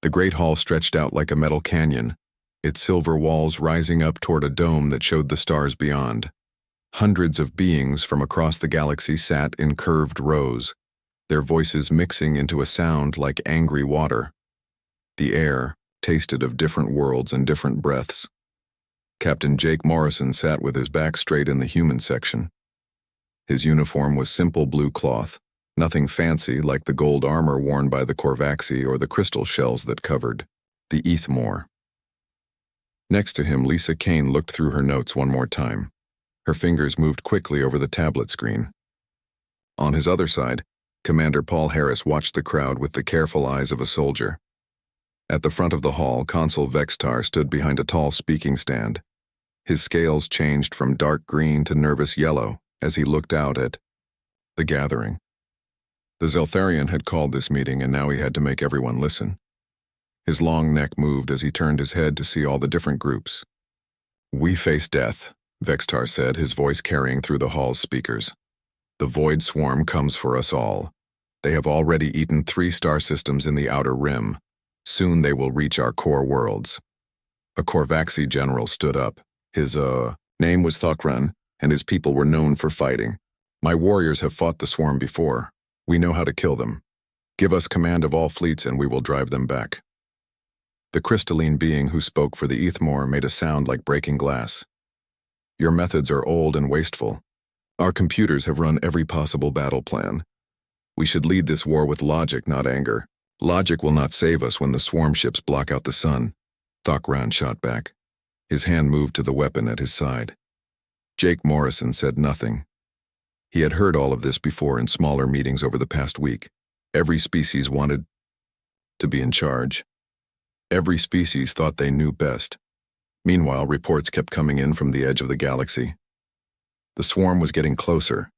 The great hall stretched out like a metal canyon, its silver walls rising up toward a dome that showed the stars beyond. Hundreds of beings from across the galaxy sat in curved rows, their voices mixing into a sound like angry water. The air tasted of different worlds and different breaths. Captain Jake Morrison sat with his back straight in the human section. His uniform was simple blue cloth, nothing fancy like the gold armor worn by the Korvaxi or the crystal shells that covered the Ethmore. Next to him, Lisa Kane looked through her notes one more time. Her fingers moved quickly over the tablet screen. On his other side, Commander Paul Harris watched the crowd with the careful eyes of a soldier. At the front of the hall, Consul Vextar stood behind a tall speaking stand. His scales changed from dark green to nervous yellow as he looked out at the gathering. The Zeltharian had called this meeting, and now he had to make everyone listen. His long neck moved as he turned his head to see all the different groups. "We face death," Vextar said, his voice carrying through the hall's speakers. "The Void Swarm comes for us all. They have already eaten 3 star systems in the Outer Rim. Soon they will reach our core worlds." A Korvaxi general stood up. His, name was Thokran, and his people were known for fighting. "My warriors have fought the swarm before. We know how to kill them. Give us command of all fleets and we will drive them back." The crystalline being who spoke for the Ethmore made a sound like breaking glass. "Your methods are old and wasteful. Our computers have run every possible battle plan. We should lead this war with logic, not anger. Logic will not save us when the swarm ships block out the sun." Thokran shot back. His hand moved to the weapon at his side. Jake Morrison said nothing. He had heard all of this before in smaller meetings over the past week. Every species wanted to be in charge. Every species thought they knew best. Meanwhile, reports kept coming in from the edge of the galaxy. The swarm was getting closer.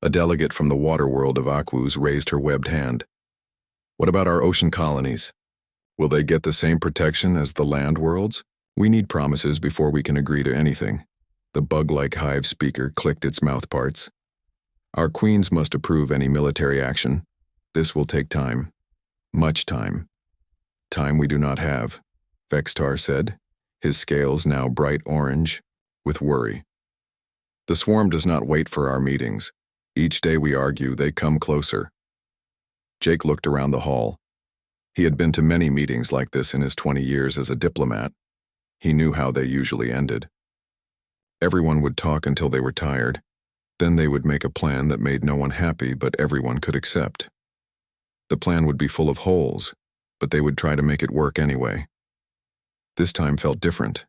A delegate from the water world of Aquus raised her webbed hand. "What about our ocean colonies? Will they get the same protection as the land worlds? We need promises before we can agree to anything." The bug-like hive speaker clicked its mouthparts. "Our queens must approve any military action. This will take time. Much time. Time we do not have," Vextar said, his scales now bright orange with worry. "The swarm does not wait for our meetings. Each day we argue, they come closer." Jake looked around the hall. He had been to many meetings like this in his 20 years as a diplomat. He knew how they usually ended. Everyone would talk until they were tired. Then they would make a plan that made no one happy but everyone could accept. The plan would be full of holes, but they would try to make it work anyway. This time felt different.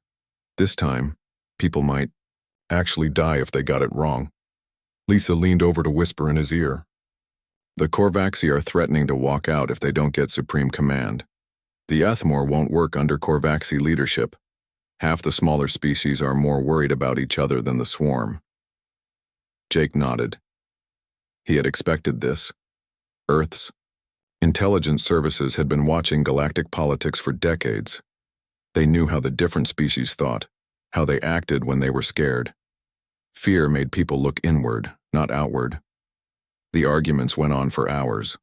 This time, people might actually die if they got it wrong. Lisa leaned over to whisper in his ear. "The Korvaxi are threatening to walk out if they don't get supreme command. The Ethmore won't work under Korvaxi leadership. Half the smaller species are more worried about each other than the swarm." Jake nodded. He had expected this. Earth's intelligence services had been watching galactic politics for decades. They knew how the different species thought, how they acted when they were scared. Fear made people look inward, not outward. The arguments went on for hours.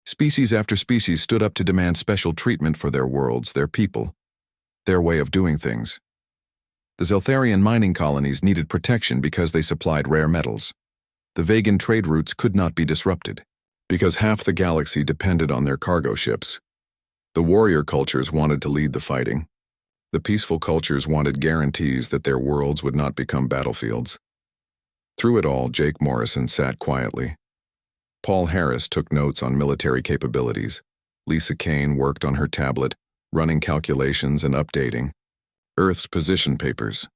Species after species stood up to demand special treatment for their worlds, their people, their way of doing things. The Zeltharian mining colonies needed protection because they supplied rare metals. The Vegan trade routes could not be disrupted, because half the galaxy depended on their cargo ships. The warrior cultures wanted to lead the fighting. The peaceful cultures wanted guarantees that their worlds would not become battlefields. Through it all, Jake Morrison sat quietly. Paul Harris took notes on military capabilities. Lisa Kane worked on her tablet, running calculations and updating Earth's position papers.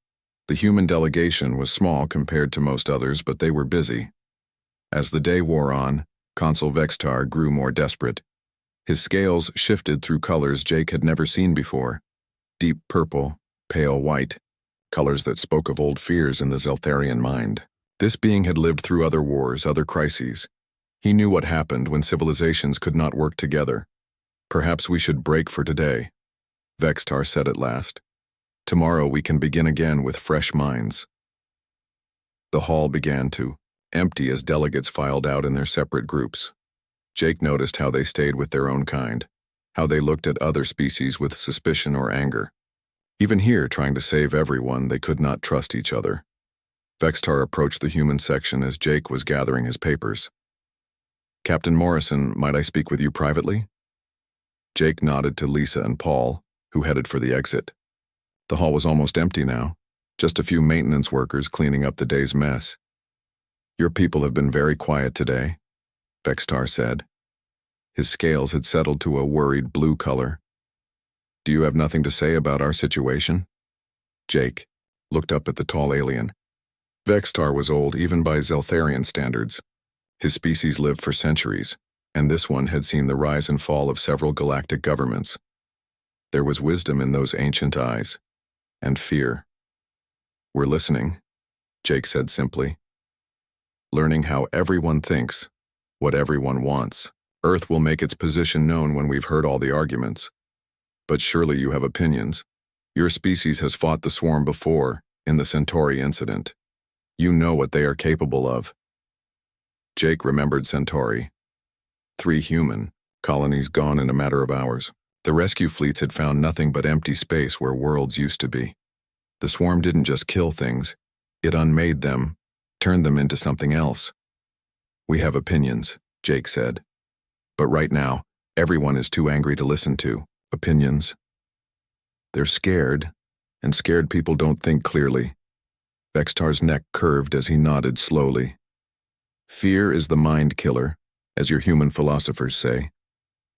The human delegation was small compared to most others, but they were busy. As the day wore on, Consul Vextar grew more desperate. His scales shifted through colors Jake had never seen before. Deep purple, pale white, colors that spoke of old fears in the Zeltharian mind. This being had lived through other wars, other crises. He knew what happened when civilizations could not work together. "Perhaps we should break for today," Vextar said at last. "Tomorrow we can begin again with fresh minds." The hall began to empty as delegates filed out in their separate groups. Jake noticed how they stayed with their own kind. how they looked at other species with suspicion or anger. Even here, trying to save everyone, they could not trust each other. Vextar approached the human section as Jake was gathering his papers. "Captain Morrison, might I speak with you privately?" Jake nodded to Lisa and Paul, who headed for the exit. The hall was almost empty now, just a few maintenance workers cleaning up the day's mess. "Your people have been very quiet today," Vextar said. His scales had settled to a worried blue color. "Do you have nothing to say about our situation?" Jake looked up at the tall alien. Vextar was old even by Zeltharian standards. His species lived for centuries, and this one had seen the rise and fall of several galactic governments. There was wisdom in those ancient eyes, and fear. "We're listening," Jake said simply. "Learning how everyone thinks, what everyone wants. Earth will make its position known when we've heard all the arguments. But surely you have opinions. Your species has fought the swarm before, in the Centauri incident. You know what they are capable of." Jake remembered Centauri. 3 human colonies gone in a matter of hours. The rescue fleets had found nothing but empty space where worlds used to be. The swarm didn't just kill things, it unmade them, turned them into something else. "We have opinions," Jake said. "But right now, everyone is too angry to listen to opinions. They're scared, and scared people don't think clearly." Vextar's neck curved as he nodded slowly. "Fear is the mind killer, as your human philosophers say.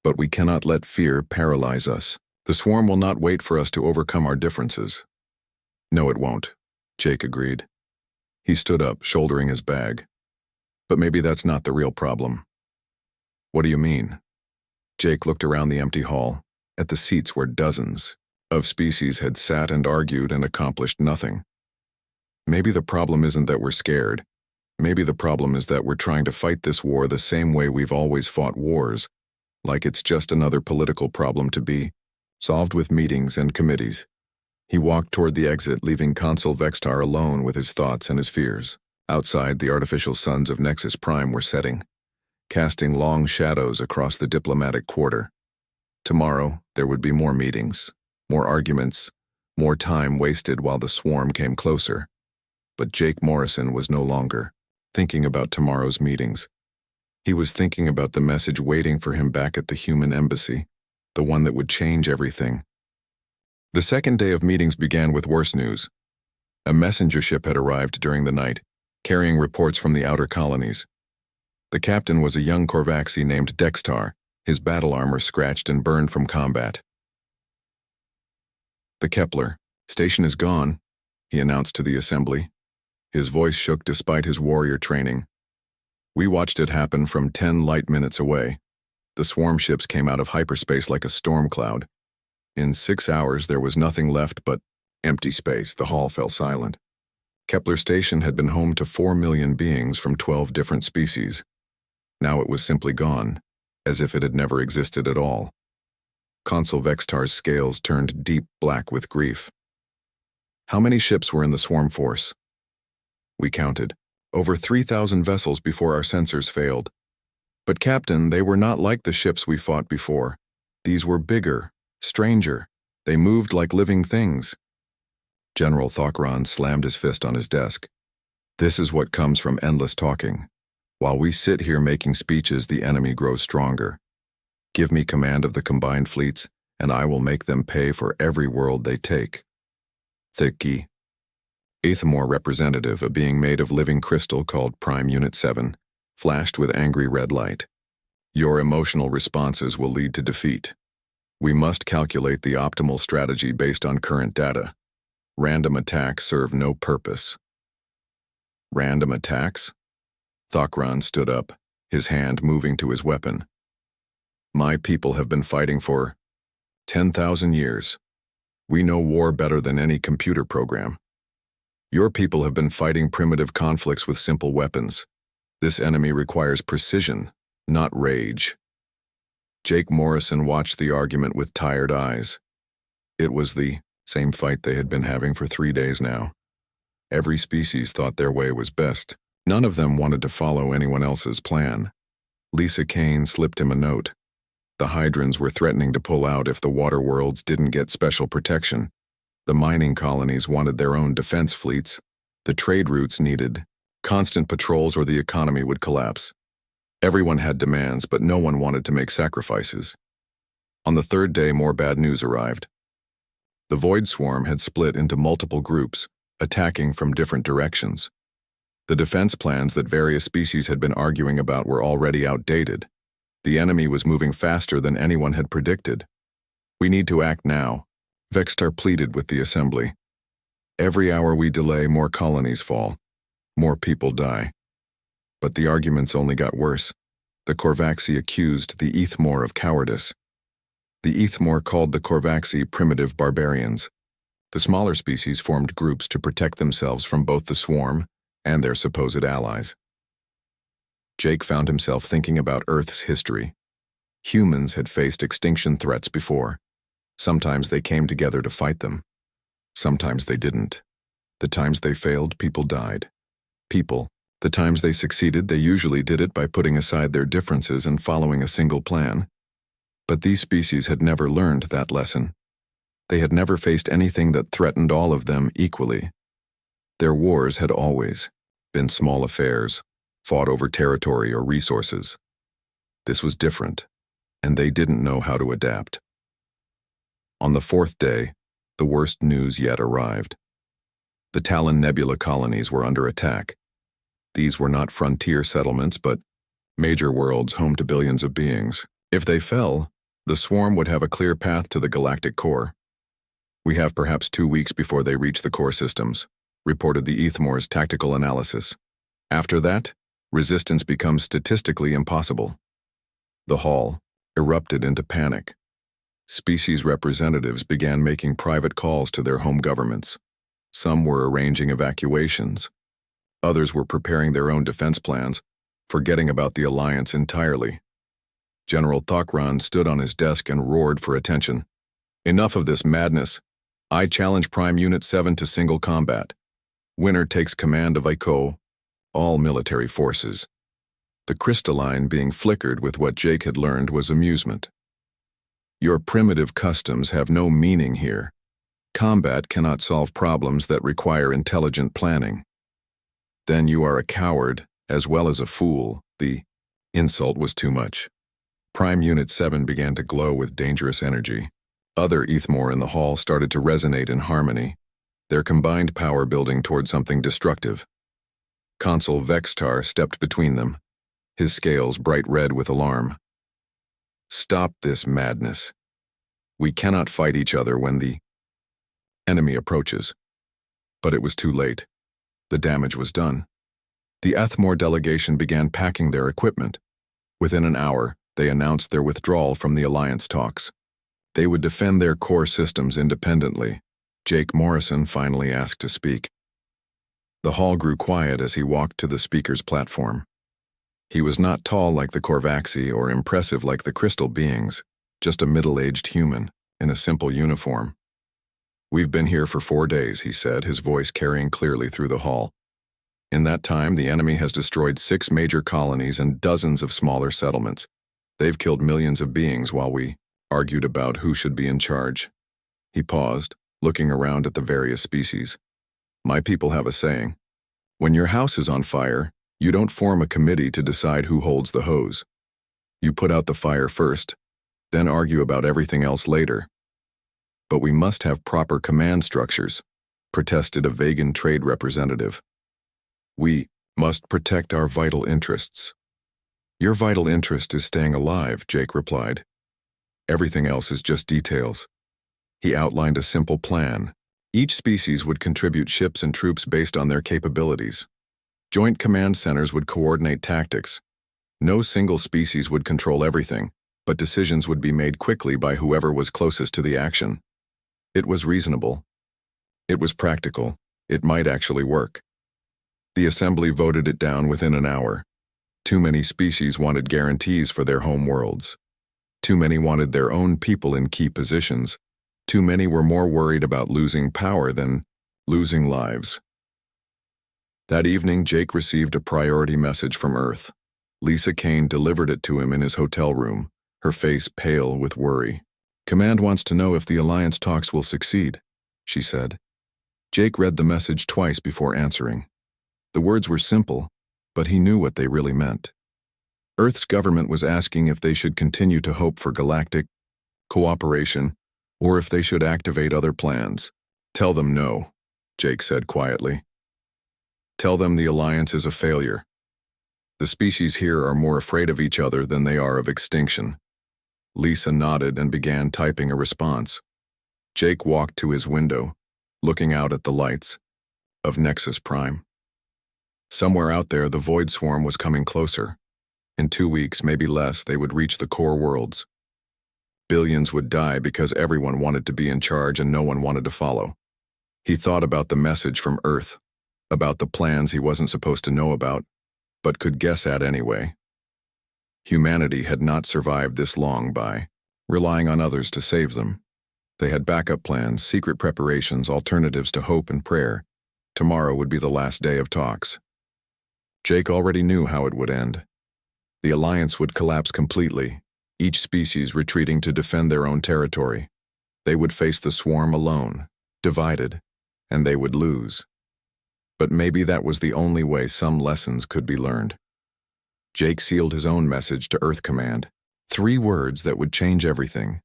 But we cannot let fear paralyze us. The swarm will not wait for us to overcome our differences." "No, it won't," Jake agreed. He stood up, shouldering his bag. "But maybe that's not the real problem." "What do you mean?" Jake looked around the empty hall, at the seats where dozens of species had sat and argued and accomplished nothing. "Maybe the problem isn't that we're scared. Maybe the problem is that we're trying to fight this war the same way we've always fought wars, like it's just another political problem to be solved with meetings and committees." He walked toward the exit, leaving Consul Vextar alone with his thoughts and his fears. Outside, the artificial suns of Nexus Prime were setting, casting long shadows across the diplomatic quarter. Tomorrow, there would be more meetings, more arguments, more time wasted while the swarm came closer. But Jake Morrison was no longer thinking about tomorrow's meetings. He was thinking about the message waiting for him back at the human embassy, the one that would change everything. The second day of meetings began with worse news. A messenger ship had arrived during the night, carrying reports from the outer colonies. The captain was a young Korvaxi named Dextar, his battle armor scratched and burned from combat. "The Kepler station is gone," he announced to the assembly. His voice shook despite his warrior training. "We watched it happen from 10 light minutes away. The swarm ships came out of hyperspace like a storm cloud. In 6 hours there was nothing left but empty space." The hall fell silent. Kepler Station had been home to 4 million beings from 12 different species. Now it was simply gone, as if it had never existed at all. Consul Vextar's scales turned deep black with grief. "How many ships were in the swarm force?" "We counted. Over 3,000 vessels before our sensors failed. But Captain, they were not like the ships we fought before. These were bigger, stranger. They moved like living things." General Thokran slammed his fist on his desk. "This is what comes from endless talking. While we sit here making speeches, the enemy grows stronger. Give me command of the combined fleets, and I will make them pay for every world they take." Thiki, Aethamore representative, a being made of living crystal called Prime Unit 7, flashed with angry red light. "Your emotional responses will lead to defeat. We must calculate the optimal strategy based on current data. Random attacks serve no purpose." "Random attacks?" Thokran stood up, his hand moving to his weapon. "My people have been fighting for 10,000 years. We know war better than any computer program. Your people have been fighting primitive conflicts with simple weapons. This enemy requires precision, not rage." Jake Morrison watched the argument with tired eyes. It was the same fight they had been having for 3 days now. Every species thought their way was best. None of them wanted to follow anyone else's plan. Lisa Kane slipped him a note. The Hydrons were threatening to pull out if the water worlds didn't get special protection. The mining colonies wanted their own defense fleets. The trade routes needed constant patrols or the economy would collapse. Everyone had demands, but no one wanted to make sacrifices. On the third day, more bad news arrived. The Void Swarm had split into multiple groups, attacking from different directions. The defense plans that various species had been arguing about were already outdated. The enemy was moving faster than anyone had predicted. "We need to act now," Vextar pleaded with the assembly. "Every hour we delay, more colonies fall. More people die." But the arguments only got worse. The Korvaxi accused the Ethmor of cowardice. The Ethmor called the Korvaxi primitive barbarians. The smaller species formed groups to protect themselves from both the swarm and their supposed allies. Jake found himself thinking about Earth's history. Humans had faced extinction threats before. Sometimes they came together to fight them. Sometimes they didn't. The times they failed, people died. The times they succeeded, they usually did it by putting aside their differences and following a single plan. But these species had never learned that lesson. They had never faced anything that threatened all of them equally. Their wars had always been small affairs, fought over territory or resources. This was different, and they didn't know how to adapt. On the fourth day, the worst news yet arrived. The Talon Nebula colonies were under attack. These were not frontier settlements, but major worlds home to billions of beings. If they fell, the swarm would have a clear path to the galactic core. "We have perhaps 2 weeks before they reach the core systems," reported the Ethmor's tactical analysis. "After that, resistance becomes statistically impossible." The hall erupted into panic. Species representatives began making private calls to their home governments. Some were arranging evacuations. Others were preparing their own defense plans, forgetting about the alliance entirely. General Thokran stood on his desk and roared for attention. "Enough of this madness. I challenge Prime Unit 7 to single combat. Winner takes command of ICO, all military forces." The crystalline being flickered with what Jake had learned was amusement. "Your primitive customs have no meaning here. Combat cannot solve problems that require intelligent planning. Then you are a coward as well as a fool." The insult was too much. Prime Unit 7 began to glow with dangerous energy. Other Ethmor in the hall started to resonate in harmony, their combined power building toward something destructive. Consul Vextar stepped between them, his scales bright red with alarm. "Stop this madness. We cannot fight each other when the enemy approaches." But it was too late. The damage was done. The Ethmor delegation began packing their equipment. Within an hour, they announced their withdrawal from the alliance talks. They would defend their core systems independently. Jake Morrison finally asked to speak. The hall grew quiet as he walked to the speaker's platform. He was not tall like the Korvaxi or impressive like the crystal beings, just a middle-aged human in a simple uniform. "We've been here for 4 days," he said, his voice carrying clearly through the hall. "In that time, the enemy has destroyed 6 major colonies and dozens of smaller settlements. They've killed millions of beings while we argued about who should be in charge." He paused, looking around at the various species. "My people have a saying. When your house is on fire, you don't form a committee to decide who holds the hose. You put out the fire first, then argue about everything else later." "But we must have proper command structures," protested a Vegan trade representative. "We must protect our vital interests." "Your vital interest is staying alive," Jake replied. "Everything else is just details." He outlined a simple plan. Each species would contribute ships and troops based on their capabilities. Joint command centers would coordinate tactics. No single species would control everything, but decisions would be made quickly by whoever was closest to the action. It was reasonable. It was practical. It might actually work. The assembly voted it down within an hour. Too many species wanted guarantees for their home worlds. Too many wanted their own people in key positions. Too many were more worried about losing power than losing lives. That evening, Jake received a priority message from Earth. Lisa Kane delivered it to him in his hotel room, her face pale with worry. "Command wants to know if the Alliance talks will succeed," she said. Jake read the message twice before answering. The words were simple, but he knew what they really meant. Earth's government was asking if they should continue to hope for galactic cooperation, or if they should activate other plans. "Tell them no," Jake said quietly. "Tell them the Alliance is a failure. The species here are more afraid of each other than they are of extinction." Lisa nodded and began typing a response. Jake walked to his window, looking out at the lights of Nexus Prime. Somewhere out there, the Void Swarm was coming closer. In 2 weeks, maybe less, they would reach the core worlds. Billions would die because everyone wanted to be in charge and no one wanted to follow. He thought about the message from Earth, about the plans he wasn't supposed to know about, but could guess at anyway. Humanity had not survived this long by relying on others to save them. They had backup plans, secret preparations, alternatives to hope and prayer. Tomorrow would be the last day of talks. Jake already knew how it would end. The Alliance would collapse completely, each species retreating to defend their own territory. They would face the swarm alone, divided, and they would lose. But maybe that was the only way some lessons could be learned. Jake sealed his own message to Earth Command. 3 words that would change everything.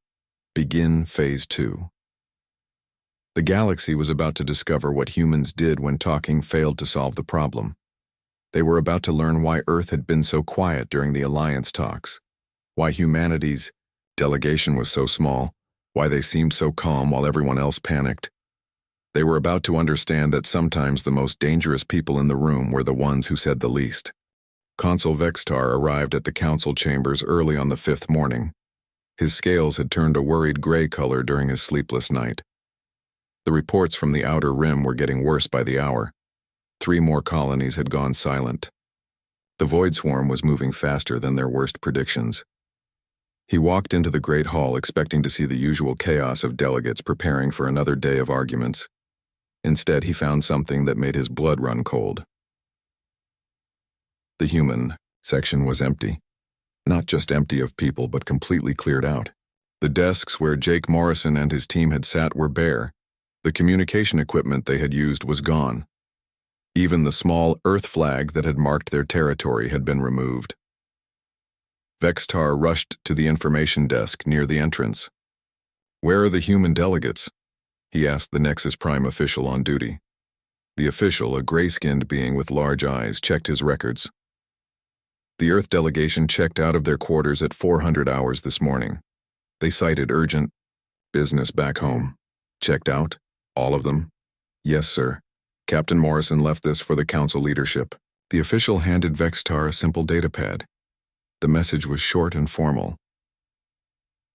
Begin Phase 2. The galaxy was about to discover what humans did when talking failed to solve the problem. They were about to learn why Earth had been so quiet during the Alliance talks, why humanity's delegation was so small, why they seemed so calm while everyone else panicked. They were about to understand that sometimes the most dangerous people in the room were the ones who said the least. Consul Vextar arrived at the council chambers early on the 5th morning. His scales had turned a worried gray color during his sleepless night. The reports from the outer rim were getting worse by the hour. 3 more colonies had gone silent. The Void Swarm was moving faster than their worst predictions. He walked into the Great Hall expecting to see the usual chaos of delegates preparing for another day of arguments. Instead, he found something that made his blood run cold. The human section was empty. Not just empty of people, but completely cleared out. The desks where Jake Morrison and his team had sat were bare. The communication equipment they had used was gone. Even the small Earth flag that had marked their territory had been removed. Vextar rushed to the information desk near the entrance. "Where are the human delegates?" he asked the Nexus Prime official on duty. The official, a gray-skinned being with large eyes, checked his records. The Earth delegation checked out of their quarters at 400 hours this morning. They cited urgent business back home. "Checked out? All of them?" "Yes, sir. Captain Morrison left this for the council leadership." The official handed Vextar a simple datapad. The message was short and formal.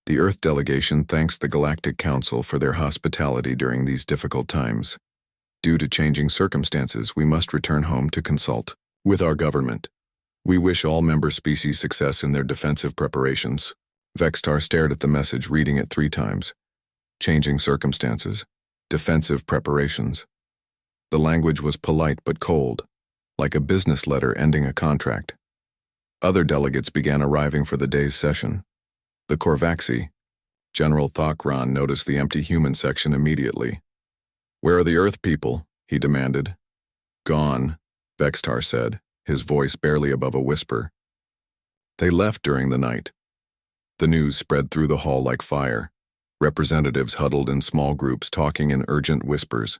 "The Earth delegation thanks the Galactic Council for their hospitality during these difficult times. Due to changing circumstances, we must return home to consult with our government. We wish all member species success in their defensive preparations." Vextar stared at the message, reading it 3 times. Changing circumstances. Defensive preparations. The language was polite but cold, like a business letter ending a contract. Other delegates began arriving for the day's session. The Korvaxi. General Thokran noticed the empty human section immediately. "Where are the Earth people?" he demanded. "Gone," Vextar said, his voice barely above a whisper. "They left during the night." The news spread through the hall like fire. Representatives huddled in small groups talking in urgent whispers.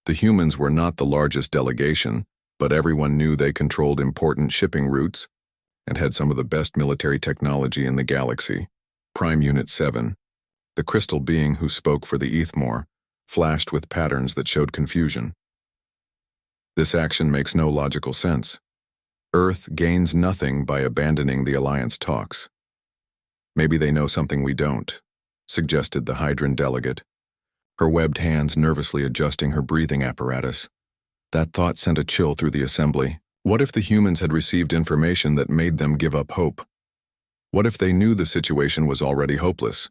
The humans were not the largest delegation, but everyone knew they controlled important shipping routes and had some of the best military technology in the galaxy. Prime Unit 7, the crystal being who spoke for the Ethmore, flashed with patterns that showed confusion. "This action makes no logical sense. Earth gains nothing by abandoning the Alliance talks." "Maybe they know something we don't," suggested the Hydran delegate, her webbed hands nervously adjusting her breathing apparatus. That thought sent a chill through the assembly. What if the humans had received information that made them give up hope? What if they knew the situation was already hopeless?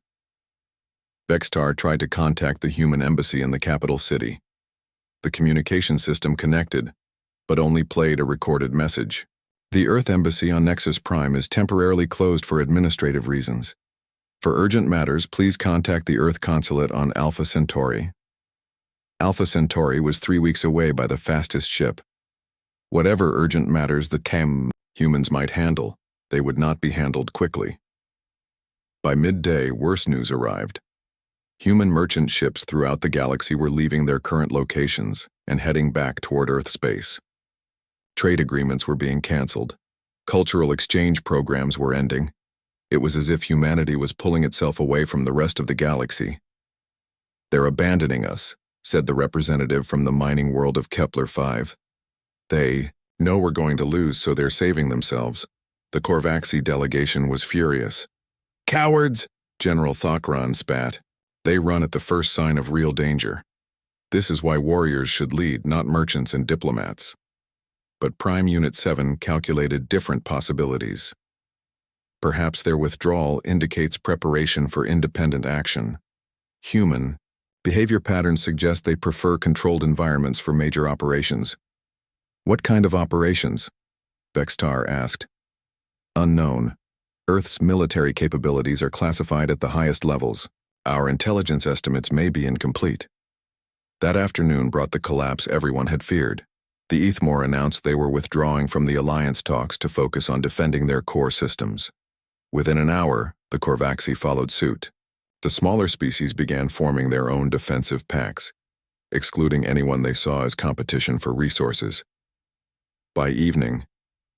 Vextar tried to contact the human embassy in the capital city. The communication system connected, but only played a recorded message. "The Earth embassy on Nexus Prime is temporarily closed for administrative reasons. For urgent matters, please contact the Earth Consulate on Alpha Centauri. Alpha Centauri was 3 weeks away by the fastest ship. Whatever urgent matters the humans might handle, they would not be handled quickly. By midday, worse news arrived. Human merchant ships throughout the galaxy were leaving their current locations and heading back toward Earth space. Trade agreements were being canceled. Cultural exchange programs were ending. It was as if humanity was pulling itself away from the rest of the galaxy. "They're abandoning us," said the representative from the mining world of Kepler 5. "They know we're going to lose, so they're saving themselves." The Korvaxi delegation was furious. "Cowards!" General Thokran spat. "They run at the first sign of real danger. This is why warriors should lead, not merchants and diplomats." But Prime Unit 7 calculated different possibilities. Perhaps their withdrawal indicates preparation for independent action. Human behavior patterns suggest they prefer controlled environments for major operations. "What kind of operations?" Vextar asked. "Unknown. Earth's military capabilities are classified at the highest levels. Our intelligence estimates may be incomplete." That afternoon brought the collapse everyone had feared. The Ethmore announced they were withdrawing from the alliance talks to focus on defending their core systems. Within an hour, the Korvaxi followed suit. The smaller species began forming their own defensive packs, excluding anyone they saw as competition for resources. By evening,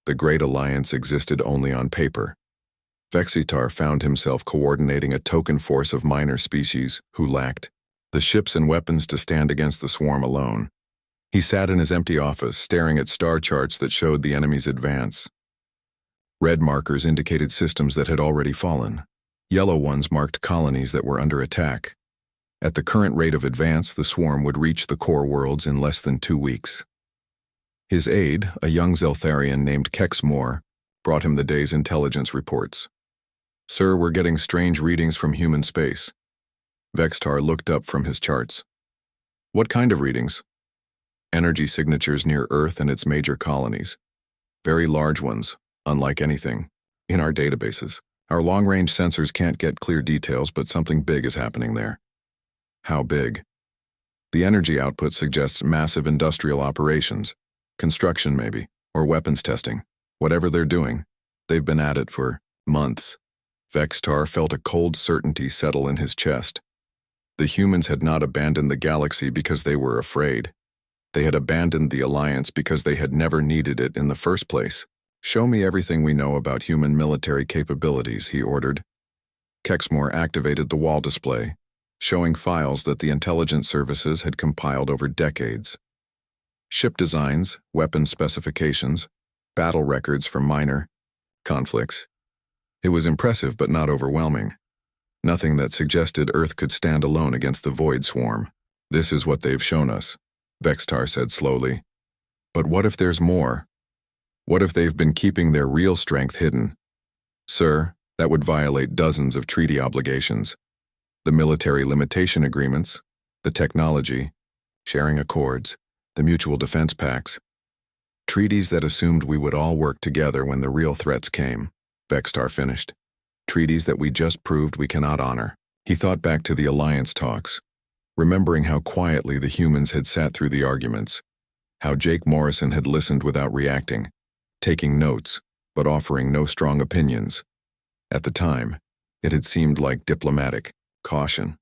the Great Alliance existed only on paper. Vexitar found himself coordinating a token force of minor species who lacked the ships and weapons to stand against the swarm alone. He sat in his empty office, staring at star charts that showed the enemy's advance. Red markers indicated systems that had already fallen. Yellow ones marked colonies that were under attack. At the current rate of advance, the swarm would reach the core worlds in less than 2 weeks. His aide, a young Zeltharian named Kexmore, brought him the day's intelligence reports. "Sir, we're getting strange readings from human space." Vextar looked up from his charts. "What kind of readings?" "Energy signatures near Earth and its major colonies. Very large ones, unlike anything in our databases. Our long-range sensors can't get clear details, but something big is happening there." "How big?" "The energy output suggests massive industrial operations. Construction maybe, or weapons testing. Whatever they're doing, they've been at it for months." Vextar felt a cold certainty settle in his chest. The humans had not abandoned the galaxy because they were afraid. They had abandoned the Alliance because they had never needed it in the first place. "Show me everything we know about human military capabilities," he ordered. Kexmore activated the wall display, showing files that the intelligence services had compiled over decades. Ship designs, weapon specifications, battle records for minor conflicts. It was impressive but not overwhelming. Nothing that suggested Earth could stand alone against the Void Swarm. "This is what they've shown us," Vextar said slowly. "But what if there's more? What if they've been keeping their real strength hidden?" "Sir, that would violate dozens of treaty obligations. The military limitation agreements, the technology, sharing accords, the mutual defense pacts. Treaties that assumed we would all work together when the real threats came," Vextar finished. "Treaties that we just proved we cannot honor." He thought back to the alliance talks, remembering how quietly the humans had sat through the arguments, how Jake Morrison had listened without reacting, taking notes, but offering no strong opinions. At the time, it had seemed like diplomatic caution.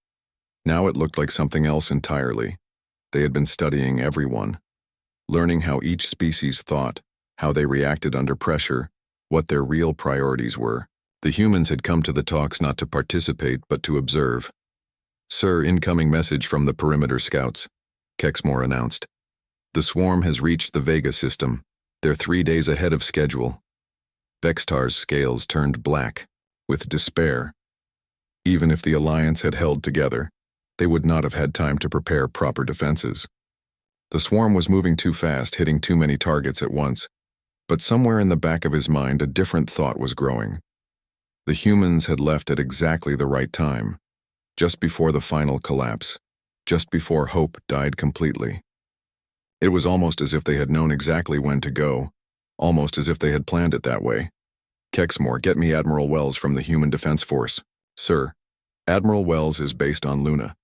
Now it looked like something else entirely. They had been studying everyone, learning how each species thought, how they reacted under pressure, what their real priorities were. The humans had come to the talks not to participate but to observe. "Sir, incoming message from the perimeter scouts," Kexmore announced. "The swarm has reached the Vega system. They're 3 days ahead of schedule." Vextar's scales turned black, with despair. Even if the Alliance had held together, they would not have had time to prepare proper defenses. The swarm was moving too fast, hitting too many targets at once. But somewhere in the back of his mind, a different thought was growing. The humans had left at exactly the right time, just before the final collapse, just before hope died completely. It was almost as if they had known exactly when to go, almost as if they had planned it that way. "Kexmore, get me Admiral Wells from the Human Defense Force." Sir, Admiral Wells is based on Luna.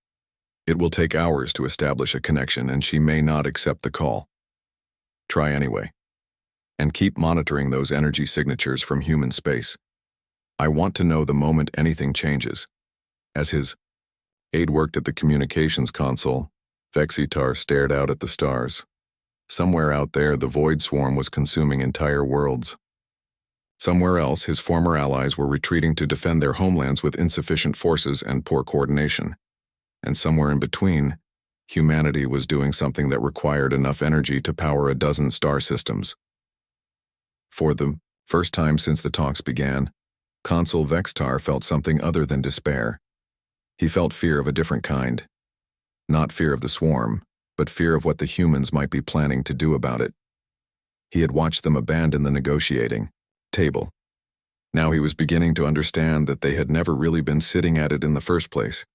It will take hours to establish a connection and she may not accept the call. Try anyway. And keep monitoring those energy signatures from human space. I want to know the moment anything changes. As his aide worked at the communications console, Vexitar stared out at the stars. Somewhere out there, the void swarm was consuming entire worlds. Somewhere else, his former allies were retreating to defend their homelands with insufficient forces and poor coordination. And somewhere in between, humanity was doing something that required enough energy to power a dozen star systems. For the first time since the talks began, Consul Vextar felt something other than despair. He felt fear of a different kind. Not fear of the swarm, but fear of what the humans might be planning to do about it. He had watched them abandon the negotiating table. Now he was beginning to understand that they had never really been sitting at it in the first place.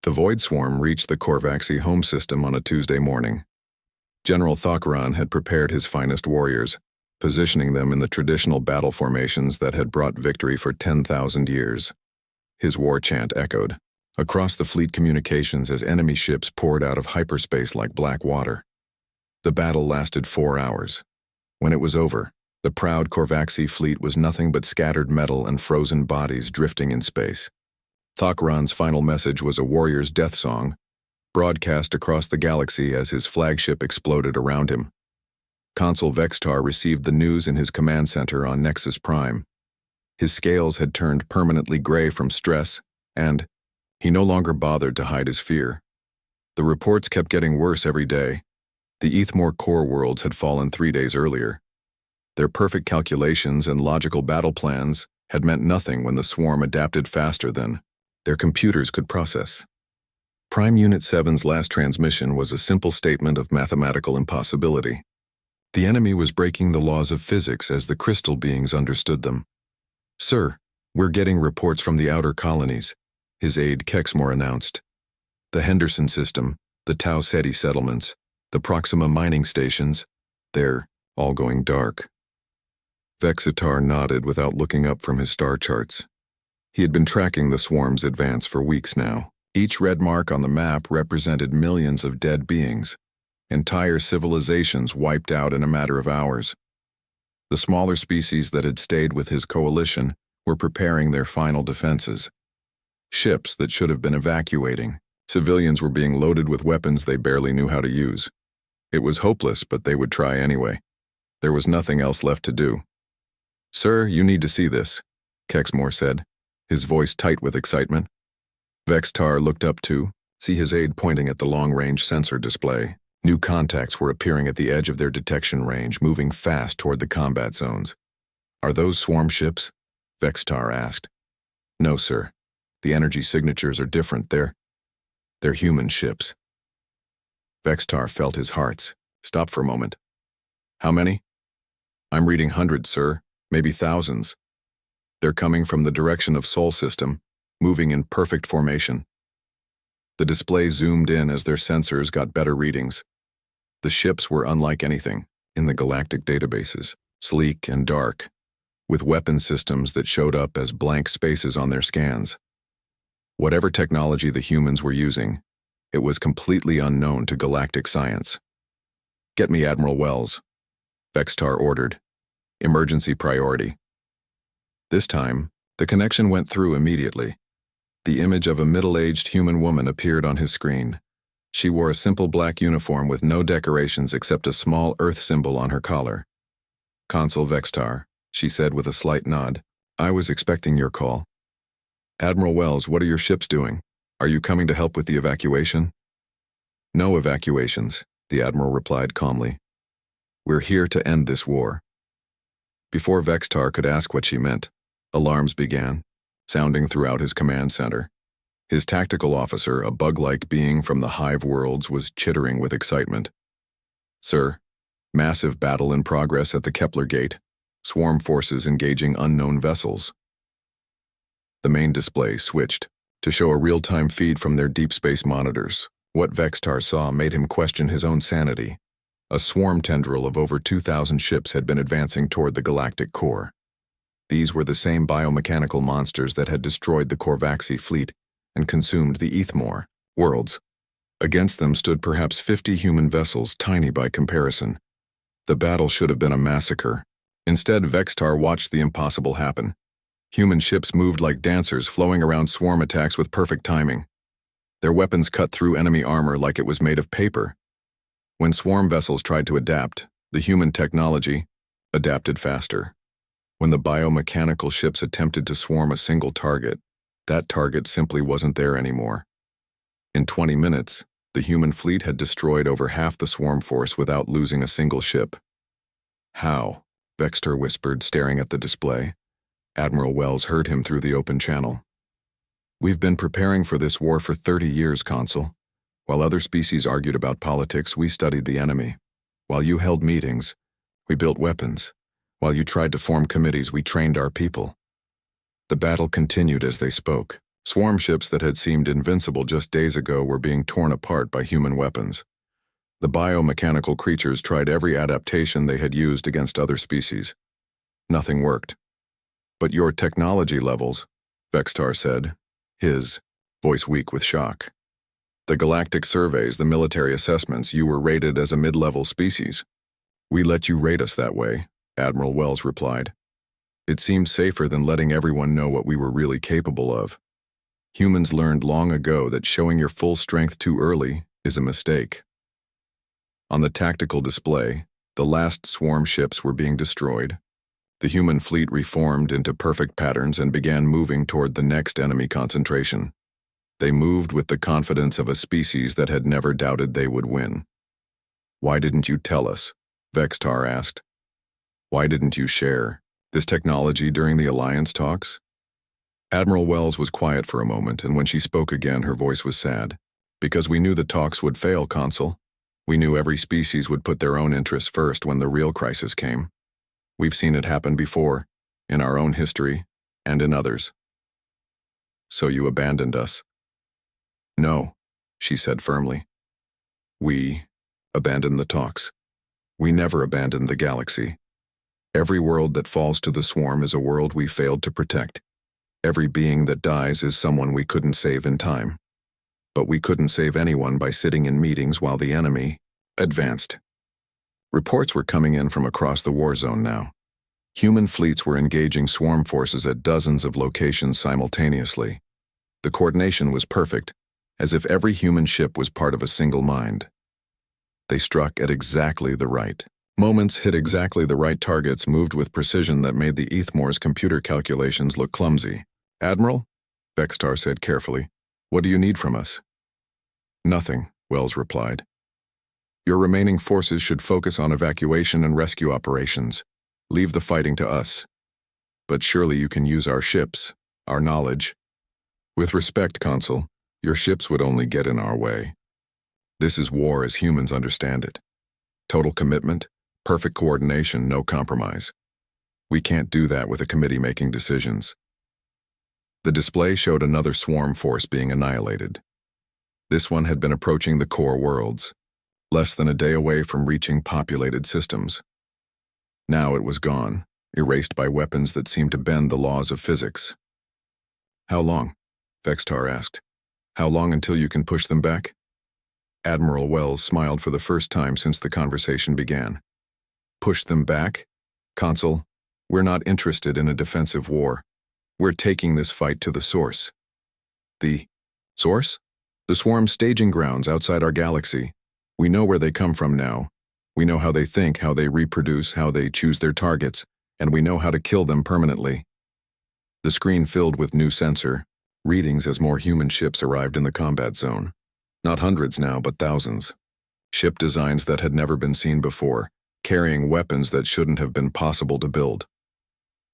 The Void Swarm reached the Korvaxi home system on a Tuesday morning. General Thokran had prepared his finest warriors, positioning them in the traditional battle formations that had brought victory for 10,000 years. His war chant echoed across the fleet communications as enemy ships poured out of hyperspace like black water. The battle lasted 4 hours. When it was over, the proud Korvaxi fleet was nothing but scattered metal and frozen bodies drifting in space. Thokran's final message was a warrior's death song, broadcast across the galaxy as his flagship exploded around him. Consul Vextar received the news in his command center on Nexus Prime. His scales had turned permanently gray from stress, and he no longer bothered to hide his fear. The reports kept getting worse every day. The Ethmore core worlds had fallen 3 days earlier. Their perfect calculations and logical battle plans had meant nothing when the swarm adapted faster than their computers could process. Prime Unit 7's last transmission was a simple statement of mathematical impossibility. The enemy was breaking the laws of physics as the crystal beings understood them. "Sir, we're getting reports from the outer colonies," his aide Kexmore announced. "The Henderson system, the Tau Ceti settlements, the Proxima mining stations, they're all going dark." Vexitar nodded without looking up from his star charts. He had been tracking the swarm's advance for weeks now. Each red mark on the map represented millions of dead beings. Entire civilizations wiped out in a matter of hours. The smaller species that had stayed with his coalition were preparing their final defenses. Ships that should have been evacuating. Civilians were being loaded with weapons they barely knew how to use. It was hopeless, but they would try anyway. There was nothing else left to do. "Sir, you need to see this," Kexmore said, his voice tight with excitement. Vextar looked up to see his aide pointing at the long-range sensor display. New contacts were appearing at the edge of their detection range, moving fast toward the combat zones. "Are those swarm ships?" Vextar asked. "No, sir. The energy signatures are different. They're human ships." Vextar felt his heart stop for a moment. "How many?" "I'm reading hundreds, sir. Maybe thousands. They're coming from the direction of Sol System, moving in perfect formation." The display zoomed in as their sensors got better readings. The ships were unlike anything in the galactic databases, sleek and dark, with weapon systems that showed up as blank spaces on their scans. Whatever technology the humans were using, it was completely unknown to galactic science. "Get me Admiral Wells," Vextar ordered. "Emergency priority." This time, the connection went through immediately. The image of a middle-aged human woman appeared on his screen. She wore a simple black uniform with no decorations except a small Earth symbol on her collar. "Consul Vextar," she said with a slight nod. "I was expecting your call." "Admiral Wells, what are your ships doing? Are you coming to help with the evacuation?" "No evacuations," the Admiral replied calmly. "We're here to end this war." Before Vextar could ask what she meant, alarms began, sounding throughout his command center. His tactical officer, a bug-like being from the hive worlds, was chittering with excitement. "Sir, massive battle in progress at the Kepler Gate. Swarm forces engaging unknown vessels." The main display switched to show a real-time feed from their deep space monitors. What Vextar saw made him question his own sanity. A swarm tendril of over 2,000 ships had been advancing toward the galactic core. These were the same biomechanical monsters that had destroyed the Korvaxi fleet and consumed the Ethmore worlds. Against them stood perhaps 50 human vessels, tiny by comparison. The battle should have been a massacre. Instead, Vextar watched the impossible happen. Human ships moved like dancers, flowing around swarm attacks with perfect timing. Their weapons cut through enemy armor like it was made of paper. When swarm vessels tried to adapt, the human technology adapted faster. When the biomechanical ships attempted to swarm a single target, that target simply wasn't there anymore. In 20 minutes, the human fleet had destroyed over half the swarm force without losing a single ship. How? Vextar whispered, staring at the display. Admiral Wells heard him through the open channel. We've been preparing for this war for 30 years, Consul. While other species argued about politics, we studied the enemy. While you held meetings, we built weapons. While you tried to form committees, we trained our people. The battle continued as they spoke. Swarm ships that had seemed invincible just days ago were being torn apart by human weapons. The biomechanical creatures tried every adaptation they had used against other species. Nothing worked. But your technology levels, Vextar said, his voice weak with shock. The galactic surveys, the military assessments, you were rated as a mid-level species. We let you rate us that way, Admiral Wells replied. It seemed safer than letting everyone know what we were really capable of. Humans learned long ago that showing your full strength too early is a mistake. On the tactical display, the last swarm ships were being destroyed. The human fleet reformed into perfect patterns and began moving toward the next enemy concentration. They moved with the confidence of a species that had never doubted they would win. Why didn't you tell us? Vextar asked. Why didn't you share this technology during the Alliance talks? Admiral Wells was quiet for a moment, and when she spoke again, her voice was sad. Because we knew the talks would fail, Consul. We knew every species would put their own interests first when the real crisis came. We've seen it happen before, in our own history, and in others. So you abandoned us? No, she said firmly. We abandoned the talks. We never abandoned the galaxy. Every world that falls to the swarm is a world we failed to protect. Every being that dies is someone we couldn't save in time. But we couldn't save anyone by sitting in meetings while the enemy advanced. Reports were coming in from across the war zone now. Human fleets were engaging swarm forces at dozens of locations simultaneously. The coordination was perfect, as if every human ship was part of a single mind. They struck at exactly the right moments, hit exactly the right targets, moved with precision that made the Ethmore's computer calculations look clumsy. Admiral, Vextar said carefully, what do you need from us? Nothing, Wells replied. Your remaining forces should focus on evacuation and rescue operations. Leave the fighting to us. But surely you can use our ships, our knowledge. With respect, Consul, your ships would only get in our way. This is war as humans understand it. Total commitment, perfect coordination, no compromise. We can't do that with a committee making decisions. The display showed another swarm force being annihilated. This one had been approaching the core worlds, less than a day away from reaching populated systems. Now it was gone, erased by weapons that seemed to bend the laws of physics. How long? Vextar asked. How long until you can push them back? Admiral Wells smiled for the first time since the conversation began. Push them back? Consul, we're not interested in a defensive war. We're taking this fight to the source. The source? The swarm's staging grounds outside our galaxy. We know where they come from now. We know how they think, how they reproduce, how they choose their targets, and we know how to kill them permanently. The screen filled with new sensor readings as more human ships arrived in the combat zone. Not hundreds now, but thousands. Ship designs that had never been seen before, carrying weapons that shouldn't have been possible to build.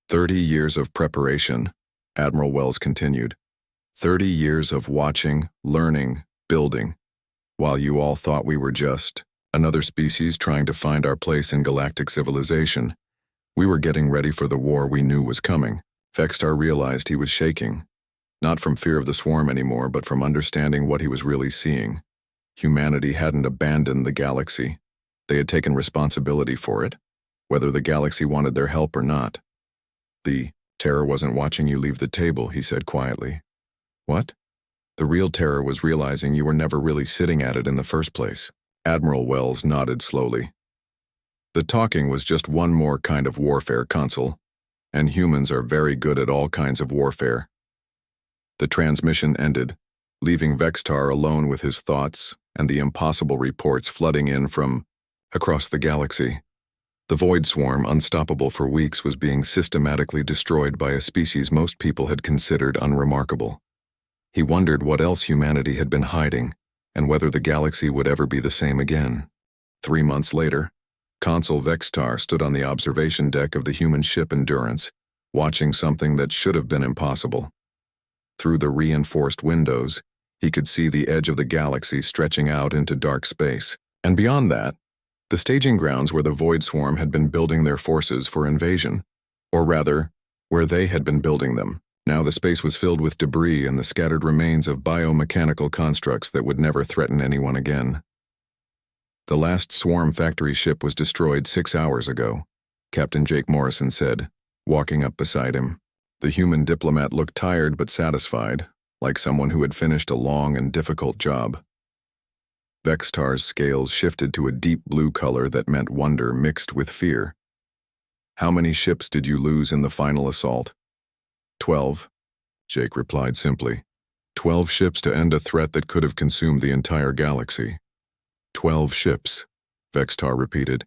30 years of preparation, Admiral Wells continued. 30 years of watching, learning, building. While you all thought we were just another species trying to find our place in galactic civilization, we were getting ready for the war we knew was coming. Vextar realized he was shaking, not from fear of the swarm anymore, but from understanding what he was really seeing. Humanity hadn't abandoned the galaxy. They had taken responsibility for it, whether the galaxy wanted their help or not. The Terror wasn't watching you leave the table, he said quietly. What? The real terror was realizing you were never really sitting at it in the first place. Admiral Wells nodded slowly. The talking was just one more kind of warfare, consul, and humans are very good at all kinds of warfare. The transmission ended, leaving Vextar alone with his thoughts and the impossible reports flooding in from across the galaxy. The void swarm, unstoppable for weeks, was being systematically destroyed by a species most people had considered unremarkable. He wondered what else humanity had been hiding, and whether the galaxy would ever be the same again. 3 months later, Consul Vextar stood on the observation deck of the human ship Endurance, watching something that should have been impossible. Through the reinforced windows, he could see the edge of the galaxy stretching out into dark space, and beyond that, the staging grounds where the void swarm had been building their forces for invasion, or rather, where they had been building them. Now the space was filled with debris and the scattered remains of biomechanical constructs that would never threaten anyone again. The last swarm factory ship was destroyed 6 hours ago, Captain Jake Morrison said, walking up beside him. The human diplomat looked tired but satisfied, like someone who had finished a long and difficult job. Vextar's scales shifted to a deep blue color that meant wonder mixed with fear. How many ships did you lose in the final assault? 12, Jake replied simply. 12 ships to end a threat that could have consumed the entire galaxy. 12 ships, Vextar repeated,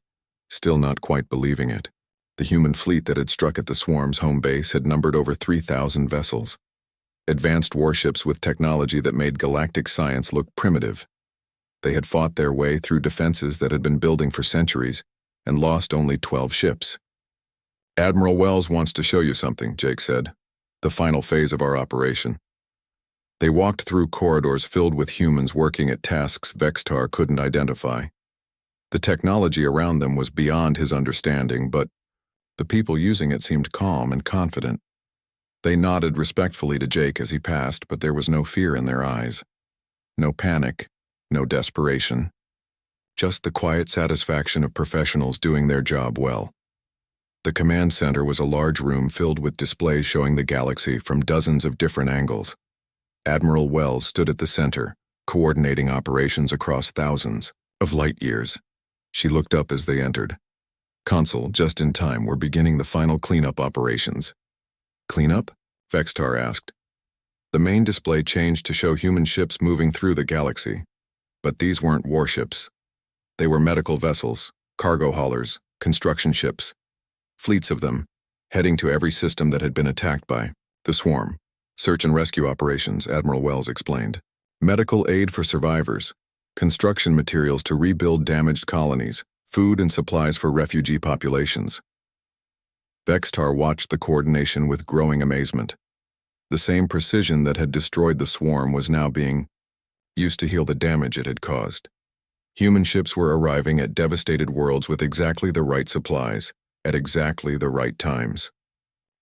still not quite believing it. The human fleet that had struck at the swarm's home base had numbered over 3,000 vessels. Advanced warships with technology that made galactic science look primitive. They had fought their way through defenses that had been building for centuries and lost only 12 ships. Admiral Wells wants to show you something, Jake said. The final phase of our operation. They walked through corridors filled with humans working at tasks Vextar couldn't identify. The technology around them was beyond his understanding, but the people using it seemed calm and confident. They nodded respectfully to Jake as he passed, but there was no fear in their eyes. No panic. No desperation. Just the quiet satisfaction of professionals doing their job well. The command center was a large room filled with displays showing the galaxy from dozens of different angles. Admiral Wells stood at the center, coordinating operations across thousands of light years. She looked up as they entered. Consul, just in time, we're beginning the final cleanup operations. Cleanup? Vextar asked. The main display changed to show human ships moving through the galaxy. But these weren't warships. They were medical vessels, cargo haulers, construction ships. Fleets of them, heading to every system that had been attacked by the swarm. Search and rescue operations, Admiral Wells explained. Medical aid for survivors, construction materials to rebuild damaged colonies, food and supplies for refugee populations. Vextar watched the coordination with growing amazement. The same precision that had destroyed the swarm was now being used to heal the damage it had caused. Human ships were arriving at devastated worlds with exactly the right supplies, at exactly the right times.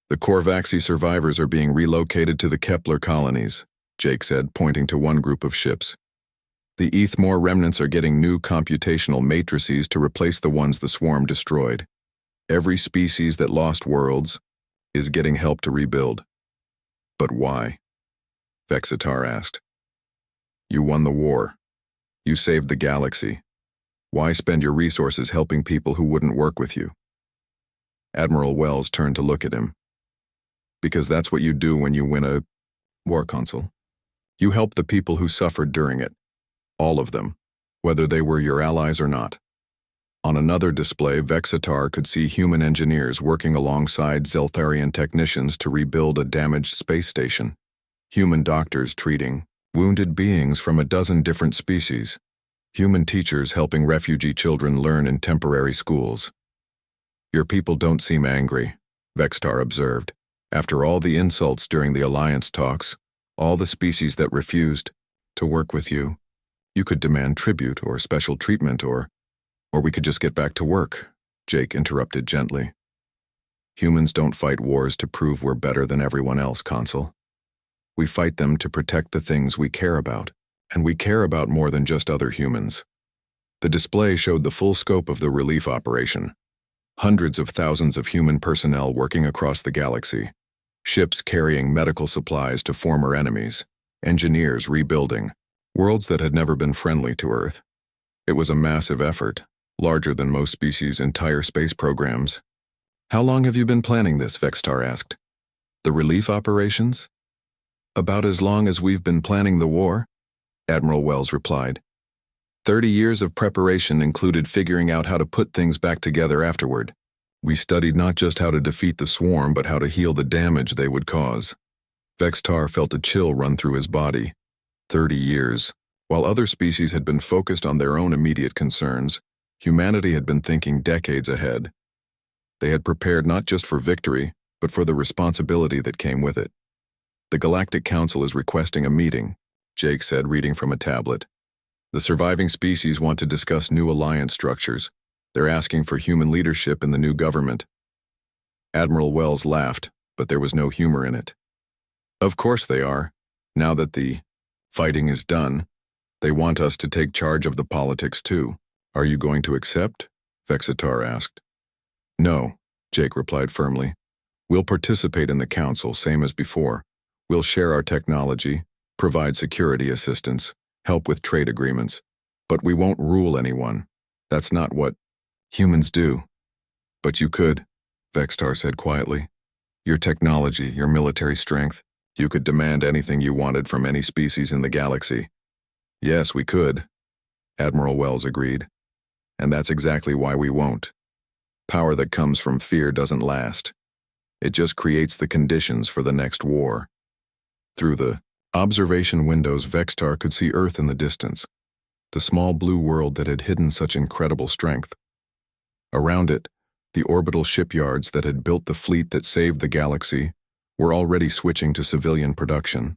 The Korvaxi survivors are being relocated to the Kepler colonies, Jake said, pointing to one group of ships. The Ethmore remnants are getting new computational matrices to replace the ones the swarm destroyed. Every species that lost worlds is getting help to rebuild. But why? Vexitar asked. You won the war. You saved the galaxy. Why spend your resources helping people who wouldn't work with you? Admiral Wells turned to look at him. Because that's what you do when you win a war, consul. You help the people who suffered during it. All of them, whether they were your allies or not. On another display, Vexitar could see human engineers working alongside Zeltharian technicians to rebuild a damaged space station. Human doctors treating wounded beings from a dozen different species. Human teachers helping refugee children learn in temporary schools. Your people don't seem angry, Vextar observed. After all the insults during the alliance talks, all the species that refused to work with you, you could demand tribute or special treatment or we could just get back to work, Jake interrupted gently. Humans don't fight wars to prove we're better than everyone else, Consul. We fight them to protect the things we care about, and we care about more than just other humans. The display showed the full scope of the relief operation. Hundreds of thousands of human personnel working across the galaxy, ships carrying medical supplies to former enemies, engineers rebuilding, worlds that had never been friendly to Earth. It was a massive effort, larger than most species' entire space programs. "How long have you been planning this?" Vextar asked. "The relief operations?" "About as long as we've been planning the war," Admiral Wells replied. 30 years of preparation included figuring out how to put things back together afterward. We studied not just how to defeat the swarm, but how to heal the damage they would cause. Vextar felt a chill run through his body. 30 years. While other species had been focused on their own immediate concerns, humanity had been thinking decades ahead. They had prepared not just for victory, but for the responsibility that came with it. "The Galactic Council is requesting a meeting," Jake said, reading from a tablet. "The surviving species want to discuss new alliance structures. They're asking for human leadership in the new government." Admiral Wells laughed, but there was no humor in it. "Of course they are. Now that the fighting is done, they want us to take charge of the politics too. Are you going to accept?" Vexitar asked. "No," Jake replied firmly. "We'll participate in the council, same as before. We'll share our technology, provide security assistance, help with trade agreements. But we won't rule anyone. That's not what humans do." "But you could," Vextar said quietly. "Your technology, your military strength, you could demand anything you wanted from any species in the galaxy." "Yes, we could," Admiral Wells agreed. "And that's exactly why we won't. Power that comes from fear doesn't last. It just creates the conditions for the next war." Through the observation windows, Vextar could see Earth in the distance, the small blue world that had hidden such incredible strength. Around it, the orbital shipyards that had built the fleet that saved the galaxy were already switching to civilian production.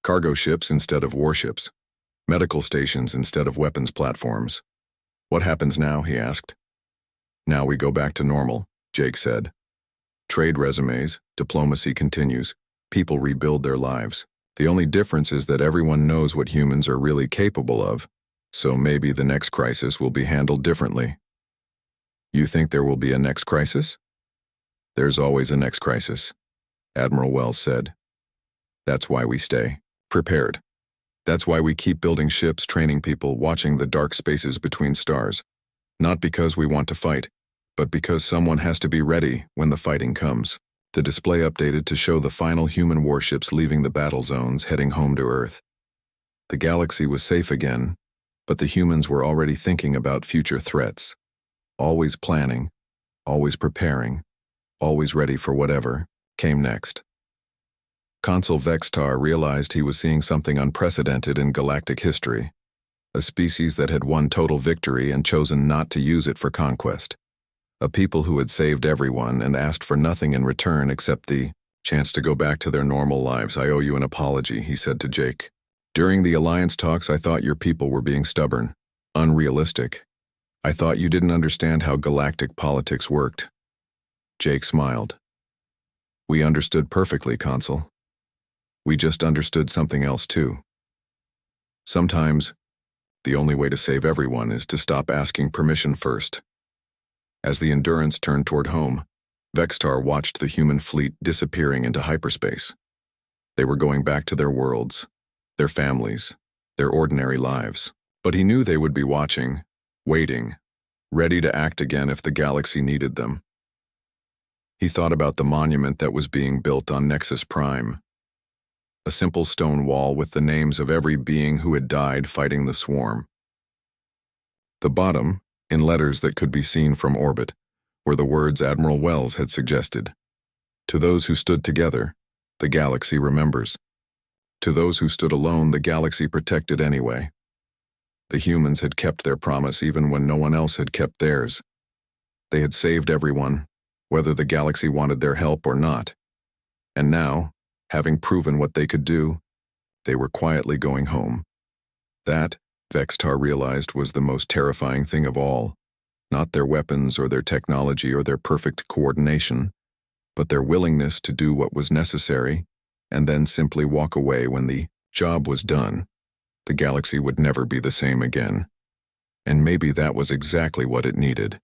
Cargo ships instead of warships, medical stations instead of weapons platforms. "What happens now?" he asked. "Now we go back to normal," Jake said. "Trade resumes, diplomacy continues, people rebuild their lives. The only difference is that everyone knows what humans are really capable of, so maybe the next crisis will be handled differently." "You think there will be a next crisis?" "There's always a next crisis," Admiral Wells said. "That's why we stay prepared. That's why we keep building ships, training people, watching the dark spaces between stars. Not because we want to fight, but because someone has to be ready when the fighting comes." The display updated to show the final human warships leaving the battle zones, heading home to Earth. The galaxy was safe again, but the humans were already thinking about future threats. Always planning, always preparing, always ready for whatever came next. Consul Vextar realized he was seeing something unprecedented in galactic history, a species that had won total victory and chosen not to use it for conquest. A people who had saved everyone and asked for nothing in return except the chance to go back to their normal lives. "I owe you an apology," he said to Jake. "During the alliance talks, I thought your people were being stubborn, unrealistic. I thought you didn't understand how galactic politics worked." Jake smiled. "We understood perfectly, Consul. We just understood something else too. Sometimes, the only way to save everyone is to stop asking permission first." As the Endurance turned toward home, Vextar watched the human fleet disappearing into hyperspace. They were going back to their worlds, their families, their ordinary lives. But he knew they would be watching, waiting, ready to act again if the galaxy needed them. He thought about the monument that was being built on Nexus Prime. A simple stone wall with the names of every being who had died fighting the swarm. The bottom, in letters that could be seen from orbit, were the words Admiral Wells had suggested. "To those who stood together, the galaxy remembers. To those who stood alone, the galaxy protected anyway." The humans had kept their promise even when no one else had kept theirs. They had saved everyone, whether the galaxy wanted their help or not. And now, having proven what they could do, they were quietly going home. That, Vextar realized, was the most terrifying thing of all. Not their weapons or their technology or their perfect coordination, but their willingness to do what was necessary and then simply walk away when the job was done. The galaxy would never be the same again. And maybe that was exactly what it needed.